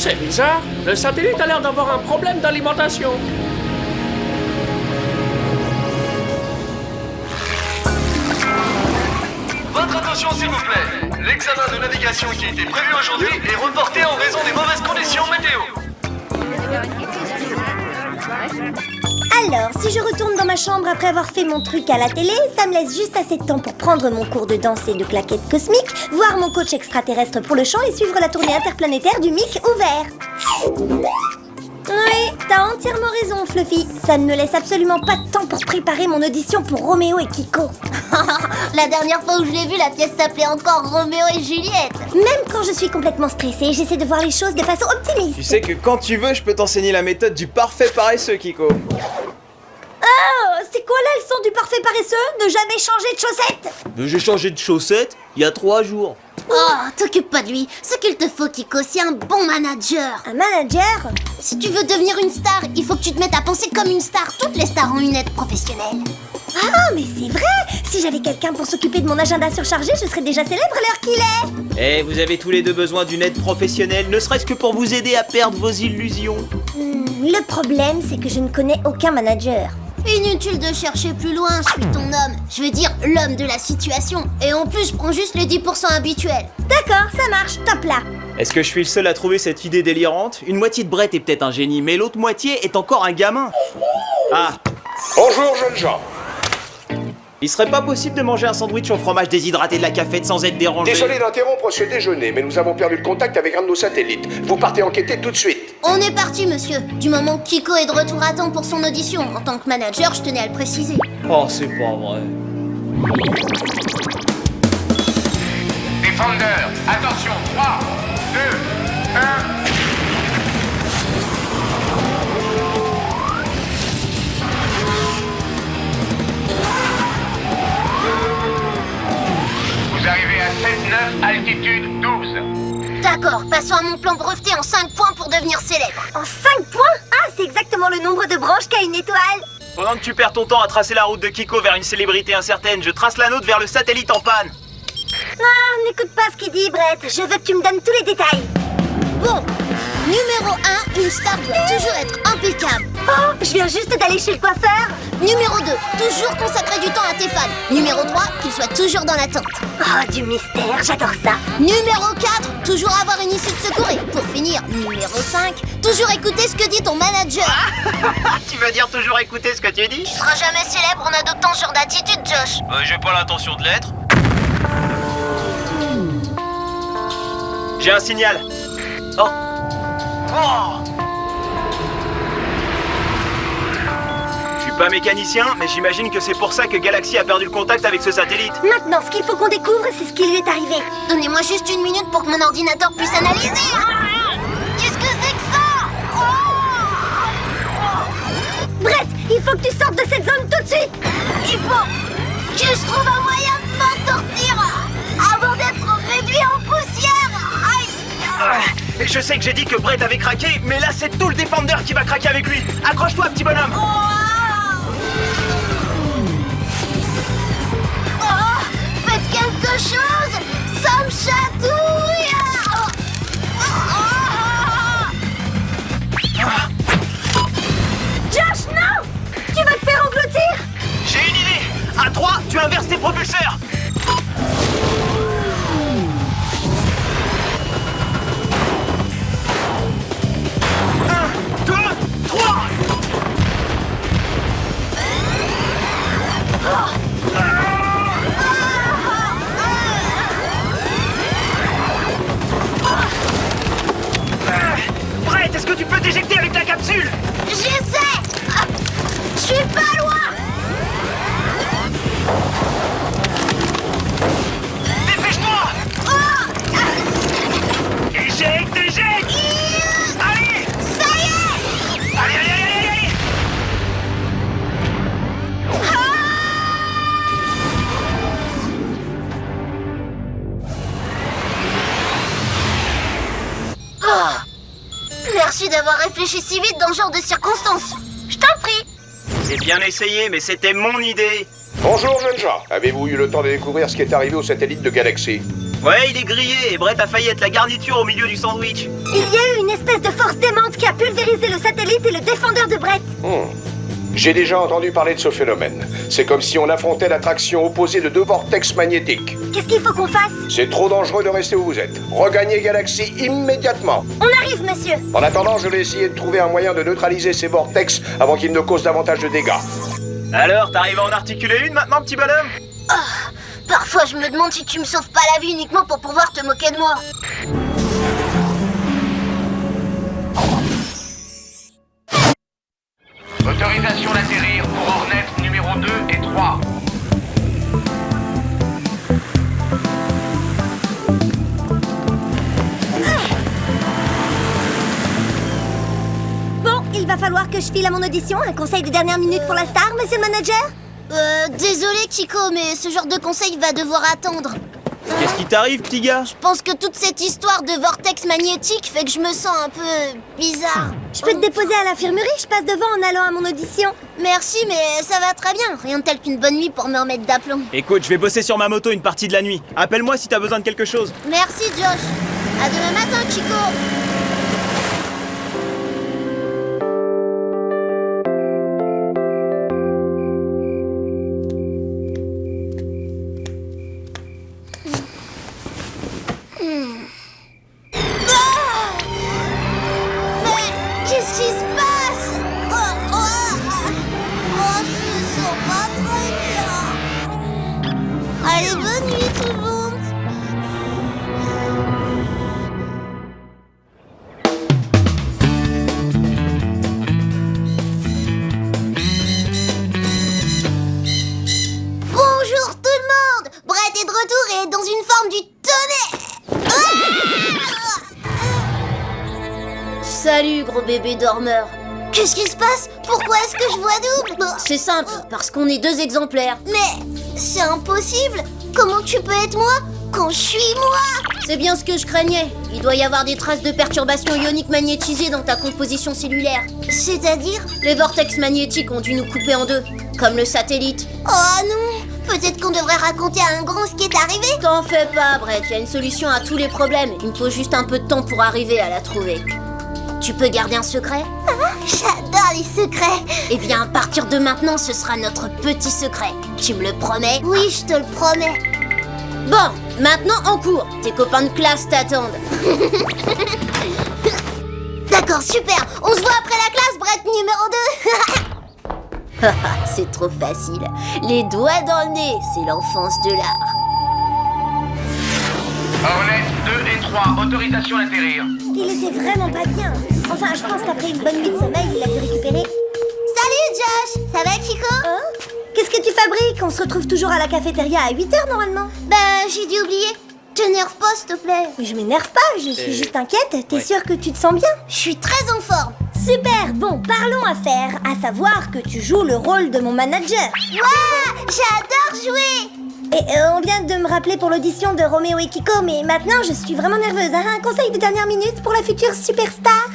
C'est bizarre. Le satellite a l'air d'avoir un problème d'alimentation. Votre attention s'il vous plaît. L'examen de navigation qui était prévu aujourd'hui est reporté en raison des mauvaises conditions météo. Alors, si je retourne dans ma chambre après avoir fait mon truc à la télé, ça me laisse juste assez de temps pour prendre mon cours de danse et de claquettes cosmiques, voir mon coach extraterrestre pour le chant et suivre la tournée interplanétaire du Mic ouvert. Oui, t'as entièrement raison, Fluffy. Ça ne me laisse absolument pas de temps pour préparer mon audition pour Roméo et Kiko. La dernière fois où je l'ai vu, la pièce s'appelait encore Roméo et Juliette. Même quand je suis complètement stressée, j'essaie de voir les choses de façon optimiste. Tu sais que quand tu veux, je peux t'enseigner la méthode du parfait paresseux, Kiko. Oh, c'est quoi la leçon du parfait paresseux? Ne jamais changer de chaussettes? Mais j'ai changé de chaussettes il y a 3 jours. Oh, t'occupe pas de lui. Ce qu'il te faut, Kiko, c'est un bon manager. Un manager? Si tu veux devenir une star, il faut que tu te mettes à penser comme une star. Toutes les stars ont une aide professionnelle. Ah, mais c'est vrai! Si j'avais quelqu'un pour s'occuper de mon agenda surchargé, je serais déjà célèbre à l'heure qu'il est! Eh, vous avez tous les deux besoin d'une aide professionnelle, ne serait-ce que pour vous aider à perdre vos illusions. Le problème, c'est que je ne connais aucun manager. Inutile de chercher plus loin, je suis ton homme. Je veux dire, l'homme de la situation. Et en plus, je prends juste les 10% habituels. D'accord, ça marche, top là! Est-ce que je suis le seul à trouver cette idée délirante? Une moitié de Brett est peut-être un génie, mais l'autre moitié est encore un gamin. Ah, Bonjour jeunes gens. il serait pas possible de manger un sandwich au fromage déshydraté de la cafette sans être dérangé? Désolé d'interrompre ce déjeuner, mais nous avons perdu le contact avec un de nos satellites. Vous partez enquêter tout de suite. On est parti, monsieur. Du moment que Kiko est de retour à temps pour son audition, en tant que manager, je tenais à le préciser. Oh, c'est pas vrai. Defender, attention, 3, 2, 1... Vous arrivez à 7-9, altitude 12. D'accord, passons à mon plan breveté en 5 points pour devenir célèbre. En 5 points? Ah, c'est exactement le nombre de branches qu'a une étoile! Pendant que tu perds ton temps à tracer la route de Kiko vers une célébrité incertaine, je trace la nôtre vers le satellite en panne. Ah, n'écoute pas ce qu'il dit, Brett. Je veux que tu me donnes tous les détails. Bon, numéro 1, une star doit toujours être impeccable. Oh, je viens juste d'aller chez le coiffeur. Numéro 2, toujours consacrer du temps à tes fans. Numéro 3, qu'ils soient toujours dans l'attente. Oh, du mystère, j'adore ça. Numéro 4, toujours avoir une issue de secours. Et pour finir, numéro 5, toujours écouter ce que dit ton manager. Tu veux dire toujours écouter ce que tu dis? Tu seras jamais célèbre en adoptant ce genre d'attitude, Josh. J'ai pas l'intention de l'être. J'ai un signal. Oh. Oh. Je suis pas mécanicien, mais j'imagine que c'est pour ça que Galaxy a perdu le contact avec ce satellite. Maintenant, ce qu'il faut qu'on découvre, c'est ce qui lui est arrivé. Donnez-moi juste 1 minute pour que mon ordinateur puisse analyser. Qu'est-ce que c'est que ça? Brett, il faut que tu sortes de cette zone tout de suite. Il faut que je trouve un moyen de m'en sortir avant d'être réduit en poussière. Aïe. Je sais que j'ai dit que Brett avait craqué, mais là c'est tout le Defender qui va craquer avec lui. Accroche-toi, petit bonhomme. Oh, faites quelque chose. Ça me chatouille. Josh, non! Tu vas te faire engloutir! J'ai une idée. À 3, tu inverses tes propulseurs. 1, 2, 3. Brett, est-ce que tu peux t'éjecter avec la capsule? J'essaie. Je suis pas loin. Dépêche-toi. Éjecte, éjecte. Allez. Ça y est. Allez, allez, allez, allez, allez. Merci d'avoir réfléchi si vite dans ce genre de circonstances. Je t'en prie. C'est bien essayé, mais c'était mon idée. Bonjour jeunes gens. Avez-vous eu le temps de découvrir ce qui est arrivé au satellite de Galaxy? Ouais, il est grillé et Brett a failli être la garniture au milieu du sandwich. Il y a eu une espèce de force démente qui a pulvérisé le satellite et le défendeur de Brett. J'ai déjà entendu parler de ce phénomène. C'est comme si on affrontait l'attraction opposée de deux vortex magnétiques. Qu'est-ce qu'il faut qu'on fasse? C'est trop dangereux de rester où vous êtes. Regagnez Galaxy immédiatement. On arrive, monsieur. En attendant, je vais essayer de trouver un moyen de neutraliser ces vortex avant qu'ils ne causent davantage de dégâts. Alors, t'arrives à en articuler une maintenant, petit bonhomme? Parfois, je me demande si tu me sauves pas la vie uniquement pour pouvoir te moquer de moi. Autorisation d'atterrir pour Hornet numéro 2 et 3. Bon, il va falloir que je file à mon audition. Un conseil de dernière minute pour la star, monsieur le manager? Désolé, Chico, mais ce genre de conseil va devoir attendre. Qu'est-ce qui t'arrive, petit gars? Je pense que toute cette histoire de vortex magnétique fait que je me sens un peu bizarre. Je peux te déposer à l'infirmerie, je passe devant en allant à mon audition. Merci, mais ça va très bien. Rien de tel qu'une bonne nuit pour me remettre d'aplomb. Écoute, je vais bosser sur ma moto une partie de la nuit. Appelle-moi si t'as besoin de quelque chose. Merci, Josh. À demain matin, Chico. Qu'est-ce qui se passe? Je me sens pas très bien. Allez, bonne nuit tout le monde. Bonjour tout le monde. Brett est de retour et est dans une forme du tonnerre. Salut, gros bébé dormeur. Qu'est-ce qui se passe? Pourquoi est-ce que je vois double? C'est simple, parce qu'on est deux exemplaires. Mais c'est impossible. Comment tu peux être moi quand je suis moi? C'est bien ce que je craignais. Il doit y avoir des traces de perturbations ioniques magnétisées dans ta composition cellulaire. C'est-à-dire? Les vortex magnétiques ont dû nous couper en deux, comme le satellite. Oh non! Peut-être qu'on devrait raconter à un grand ce qui est arrivé? T'en fais pas, Brett. Il y a une solution à tous les problèmes. Il me faut juste un peu de temps pour arriver à la trouver. Tu peux garder un secret? J'adore les secrets. Eh bien, à partir de maintenant, ce sera notre petit secret. Tu me le promets? Oui, je te le promets. Bon, maintenant en cours. Tes copains de classe t'attendent. D'accord, super. On se voit après la classe, Brett numéro 2. C'est trop facile. Les doigts dans le nez, c'est l'enfance de l'art. Hornet 2 et 3, autorisation d'atterrir. Il était vraiment pas bien. Enfin, je pense qu'après une bonne nuit de sommeil, il a pu récupérer. Salut Josh, ça va Chico? Hein? Qu'est-ce que tu fabriques? On se retrouve toujours à la cafétéria à 8h normalement. Bah, j'ai dû oublier. T'énerve pas, s'il te plaît. Mais je m'énerve pas, je suis juste inquiète. T'es sûre que tu te sens bien? Je suis très en forme. Super, bon, parlons affaires. À savoir que tu joues le rôle de mon manager. Ouais, j'adore jouer. Et on vient de me rappeler pour l'audition de Roméo et Kiko, mais maintenant je suis vraiment nerveuse. Hein? Un conseil de dernière minute pour la future superstar?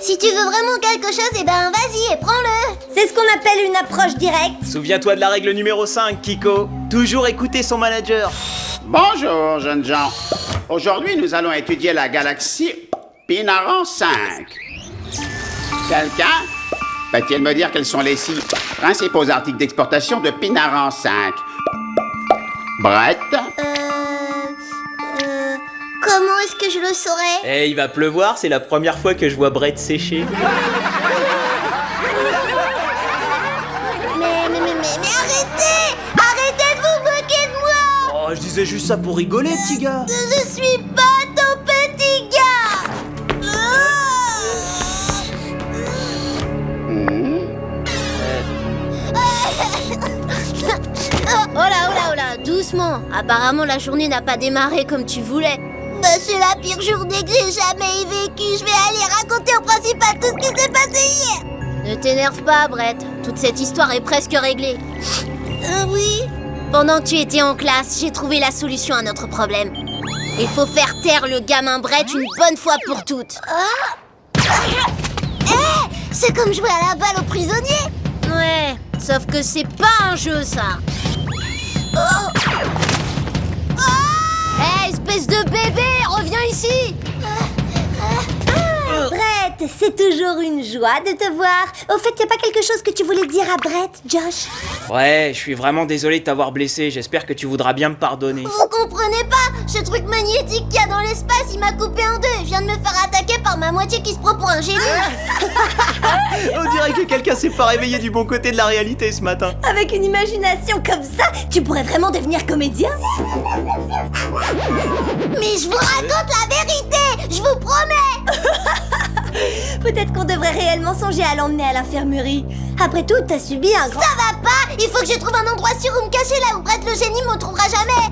Si tu veux vraiment quelque chose, eh ben vas-y et prends-le. C'est ce qu'on appelle une approche directe. Souviens-toi de la règle numéro 5, Kiko. Toujours écouter son manager. Bonjour, jeunes gens. Aujourd'hui, nous allons étudier la galaxie Pinaran 5. Quelqu'un va-t-il me dire quels sont les 6 principaux articles d'exportation de Pinaran 5? Brett? Comment est-ce que je le saurais? Eh, il va pleuvoir, c'est la première fois que je vois Brett sécher. Mais arrêtez! Arrêtez de vous moquer de moi! Oh, je disais juste ça pour rigoler, petit gars. Je suis pas ton petit gars! Oh là, doucement. Apparemment, la journée n'a pas démarré comme tu voulais. Bah, c'est la pire journée que j'ai jamais vécue. Je vais aller raconter au principal tout ce qui s'est passé hier. Ne t'énerve pas, Brett. Toute cette histoire est presque réglée. Oui. Pendant que tu étais en classe, j'ai trouvé la solution à notre problème. Il faut faire taire le gamin Brett une bonne fois pour toutes. C'est comme jouer à la balle aux prisonniers. Ouais, sauf que c'est pas un jeu, ça. c'est toujours une joie de te voir. Au fait, y a pas quelque chose que tu voulais dire à Brett, Josh? Ouais, je suis vraiment désolé de t'avoir blessé, j'espère que tu voudras bien me pardonner. Vous comprenez pas? Ce truc magnétique qu'il y a dans l'espace, il m'a coupé en deux et vient de me faire attaquer par ma moitié qui se prend pour un génie. On dirait que quelqu'un s'est pas réveillé du bon côté de la réalité ce matin. Avec une imagination comme ça, tu pourrais vraiment devenir comédien? Mais je vous raconte la vérité, je vous promets. Peut-être qu'on devrait réellement songer à l'emmener à l'infirmerie. Après tout, t'as subi un grand... Ça va pas? Il faut que je trouve un endroit sûr où me cacher là où Brett le génie me trouvera jamais.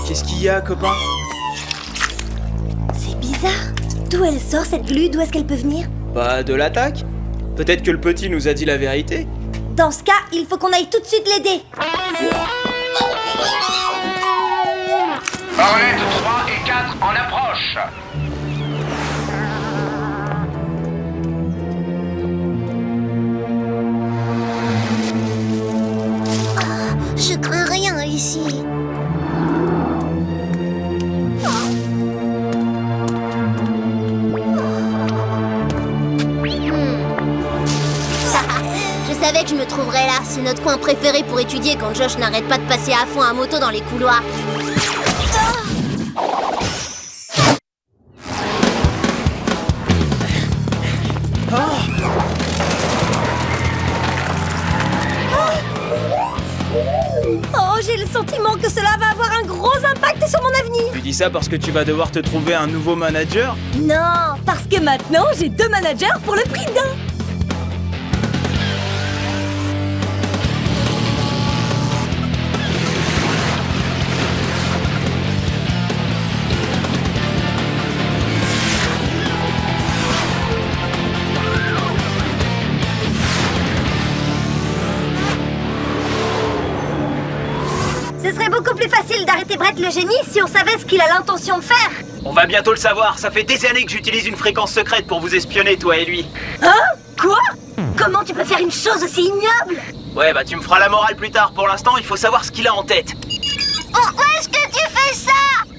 Qu'est-ce qu'il y a, copain? C'est bizarre. D'où elle sort cette glu? D'où est-ce qu'elle peut venir? Bah, de l'attaque. Peut-être que le petit nous a dit la vérité. Dans ce cas, il faut qu'on aille tout de suite l'aider. Ornette 3 et 4 en approche. Je crains rien ici. Je savais que je me trouverais là. C'est notre coin préféré pour étudier quand Josh n'arrête pas de passer à fond à moto dans les couloirs. Oh, j'ai le sentiment que cela va avoir un gros impact sur mon avenir. Tu dis ça parce que tu vas devoir te trouver un nouveau manager? Non, parce que maintenant, j'ai 2 managers pour le prix d'un. Ce serait beaucoup plus facile d'arrêter Brett le génie si on savait ce qu'il a l'intention de faire. On va bientôt le savoir, ça fait des années que j'utilise une fréquence secrète pour vous espionner, toi et lui. Hein? Quoi? Comment tu peux faire une chose aussi ignoble? Ouais, bah tu me feras la morale plus tard, pour l'instant il faut savoir ce qu'il a en tête. Pourquoi est-ce que tu fais ça?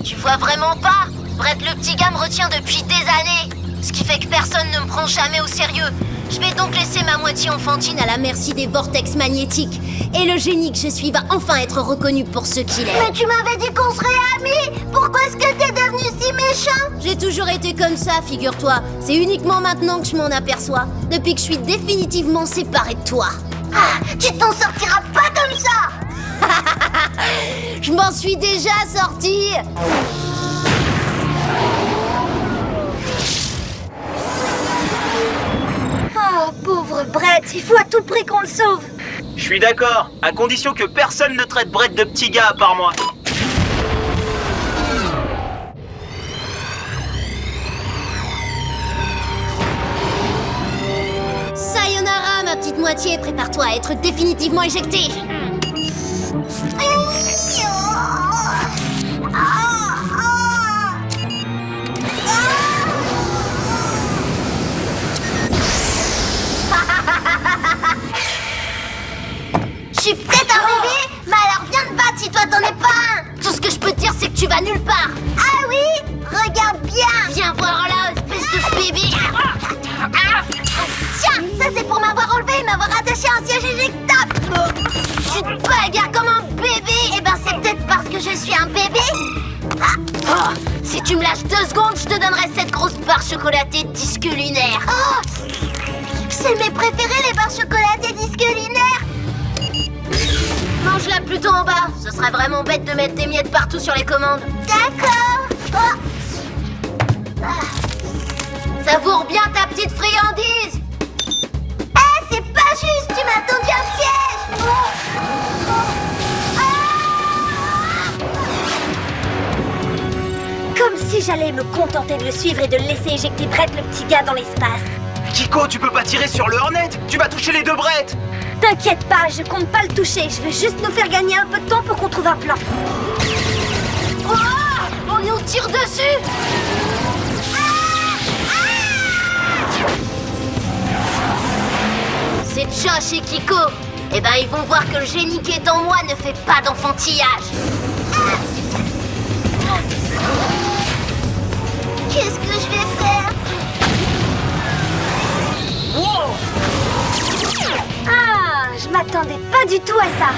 Tu vois vraiment pas? Brett le petit gars me retient depuis des années. Ce qui fait que personne ne me prend jamais au sérieux. Je vais donc laisser ma moitié enfantine à la merci des vortex magnétiques. Et le génie que je suis va enfin être reconnu pour ce qu'il est. Mais tu m'avais dit qu'on serait amis. Pourquoi est-ce que t'es devenu si méchant? J'ai toujours été comme ça, figure-toi. C'est uniquement maintenant que je m'en aperçois. Depuis que je suis définitivement séparée de toi. Ah, tu t'en sortiras pas comme ça. Je m'en suis déjà sortie. Oh, pauvre Brett, il faut à tout prix qu'on le sauve. Je suis d'accord, à condition que personne ne traite Brett de petit gars à part moi. Sayonara, ma petite moitié, prépare-toi à être définitivement éjectée. Je suis peut-être un bébé, mais alors viens te battre si toi t'en es pas un. Tout ce que je peux te dire, c'est que tu vas nulle part. Ah oui? Regarde bien. Viens voir là, espèce de bébé. Tiens, ça c'est pour m'avoir enlevé et m'avoir attaché à un siège éjectable. Tu te bagarres comme un bébé. Eh ben c'est peut-être parce que je suis un bébé. Ah, oh, si tu me lâches 2 secondes, je te donnerai cette grosse barre chocolatée disque lunaire. Oh, c'est mes préférés, les barres chocolatées disque lunaire. Mange-la plutôt en bas. Ce serait vraiment bête de mettre des miettes partout sur les commandes. D'accord. Oh. Savoure bien ta petite friandise. Eh, c'est pas juste. Tu m'as tendu un piège. Comme si j'allais me contenter de le suivre et de le laisser éjecter Brett le petit gars dans l'espace. Kiko, tu peux pas tirer sur le Hornet? Tu vas toucher les 2 Brett. T'inquiète pas, je compte pas le toucher. Je veux juste nous faire gagner un peu de temps pour qu'on trouve un plan. Oh, on nous tire dessus. C'est Josh et Kiko. Eh ben, ils vont voir que le génie qui est en moi ne fait pas d'enfantillage. Qu'est-ce que je vais faire? Ah, je m'attendais pas du tout à ça.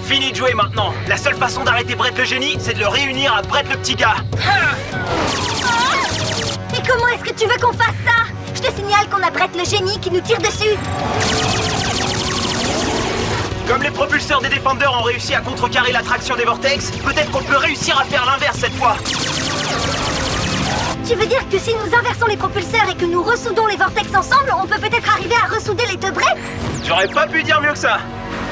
Fini de jouer maintenant. La seule façon d'arrêter Brett le génie, c'est de le réunir à Brett le petit gars. Et comment est-ce que tu veux qu'on fasse ça? Je te signale qu'on a Brett le génie qui nous tire dessus. Comme les propulseurs des Defenders ont réussi à contrecarrer l'attraction des vortex, peut-être qu'on peut réussir à faire l'inverse cette fois. Tu veux dire que si nous inversons les propulseurs et que nous ressoudons les vortex ensemble, on peut peut-être arriver à ressouder les deux Brett? J'aurais pas pu dire mieux que ça.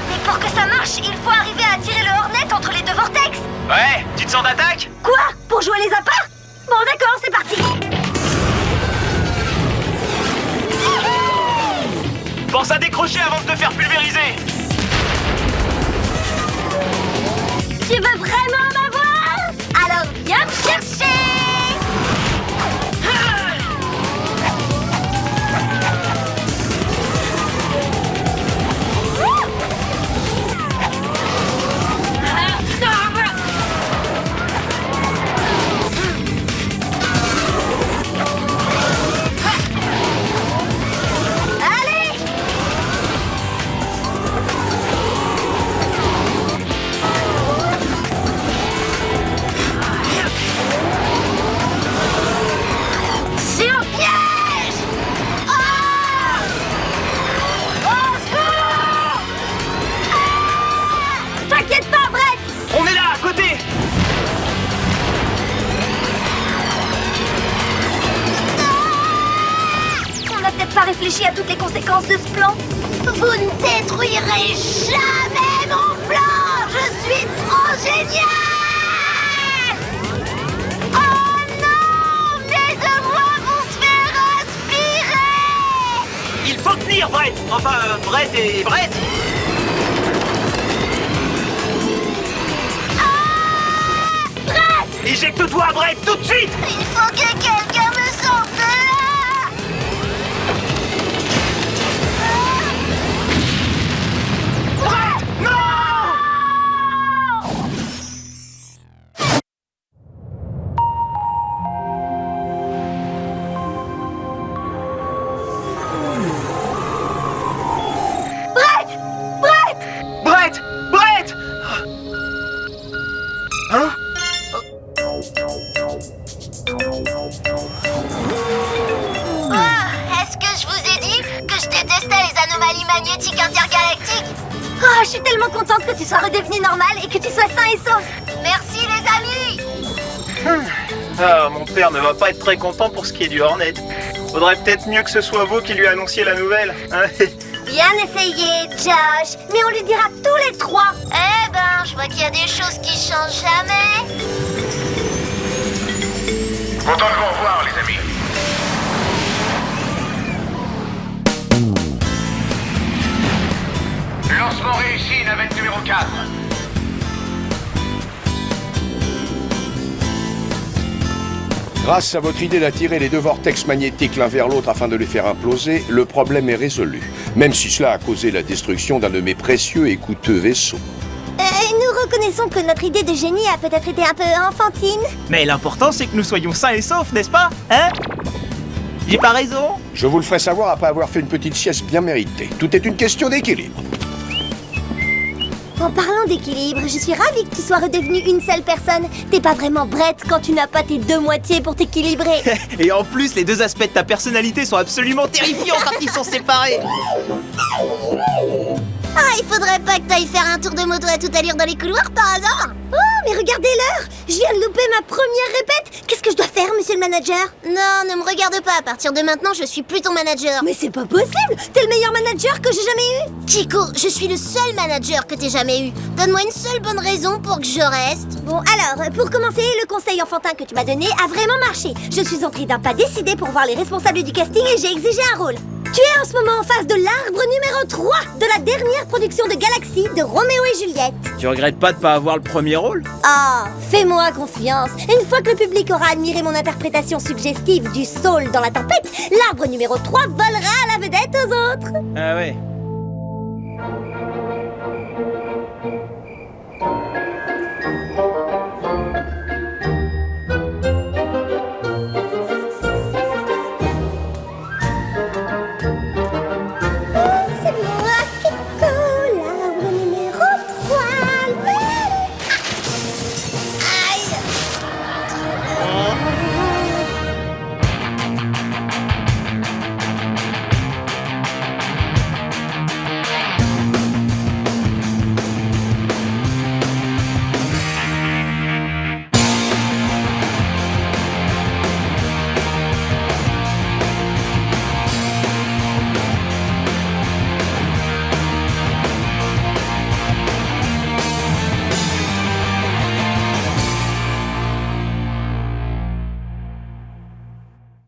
Mais pour que ça marche, il faut arriver à tirer le Hornet entre les deux vortex. Ouais, tu te sens d'attaque? Quoi? Pour jouer les appâts? Bon d'accord, c'est parti. Pense à décrocher avant de te faire pulvériser. Tu veux vraiment m'avoir? Alors viens me chercher. Réfléchis à toutes les conséquences de ce plan. Vous ne détruirez jamais mon plan. Je suis trop génial. Oh non, mes devoirs vont se faire aspirer. Il faut tenir, Brett. Enfin, Brett et Brett. Brett! Éjecte-toi, Brett, tout de suite. Il faut que quelqu'un me sorte de là. Magnétique intergalactique. Oh, je suis tellement contente que tu sois redevenu normal et que tu sois sain et sauf. Merci les amis. Ah, mon père ne va pas être très content pour ce qui est du Hornet. Faudrait peut-être mieux que ce soit vous qui lui annonciez la nouvelle. Hein. Bien essayé, Josh. Mais on lui dira tous les trois. Eh ben, je vois qu'il y a des choses qui changent jamais. Content de vous revoir, les amis. Lancement réussi, navette numéro 4. Grâce à votre idée d'attirer les deux vortex magnétiques l'un vers l'autre afin de les faire imploser, le problème est résolu. Même si cela a causé la destruction d'un de mes précieux et coûteux vaisseaux. Nous reconnaissons que notre idée de génie a peut-être été un peu enfantine. Mais l'important, c'est que nous soyons sains et saufs, n'est-ce pas? Hein? J'ai pas raison? Je vous le ferai savoir après avoir fait une petite sieste bien méritée. Tout est une question d'équilibre. En parlant d'équilibre, je suis ravie que tu sois redevenu une seule personne. T'es pas vraiment Brett quand tu n'as pas tes deux moitiés pour t'équilibrer. Et en plus, les deux aspects de ta personnalité sont absolument terrifiants quand ils sont séparés. Ah, il faudrait pas que t'ailles faire un tour de moto à toute allure dans les couloirs par hasard. Oh, mais regardez l'heure. Je viens de louper ma première répète. Qu'est-ce que je dois faire, monsieur le manager? Non, ne me regarde pas. À partir de maintenant, je suis plus ton manager. Mais c'est pas possible. T'es le meilleur manager que j'ai jamais eu. Chico, je suis le seul manager que t'aies jamais eu. Donne-moi une seule bonne raison pour que je reste. Bon, alors, pour commencer, le conseil enfantin que tu m'as donné a vraiment marché. Je suis entrée d'un pas décidé pour voir les responsables du casting et j'ai exigé un rôle. Tu es en ce moment en face de l'arbre numéro 3 de la dernière production de Galaxy de Roméo et Juliette. Tu regrettes pas de pas avoir le premier rôle? Ah, fais-moi confiance. Une fois que le public aura admiré mon interprétation suggestive du Saul dans la tempête, l'arbre numéro 3 volera la vedette aux autres. Ah ouais.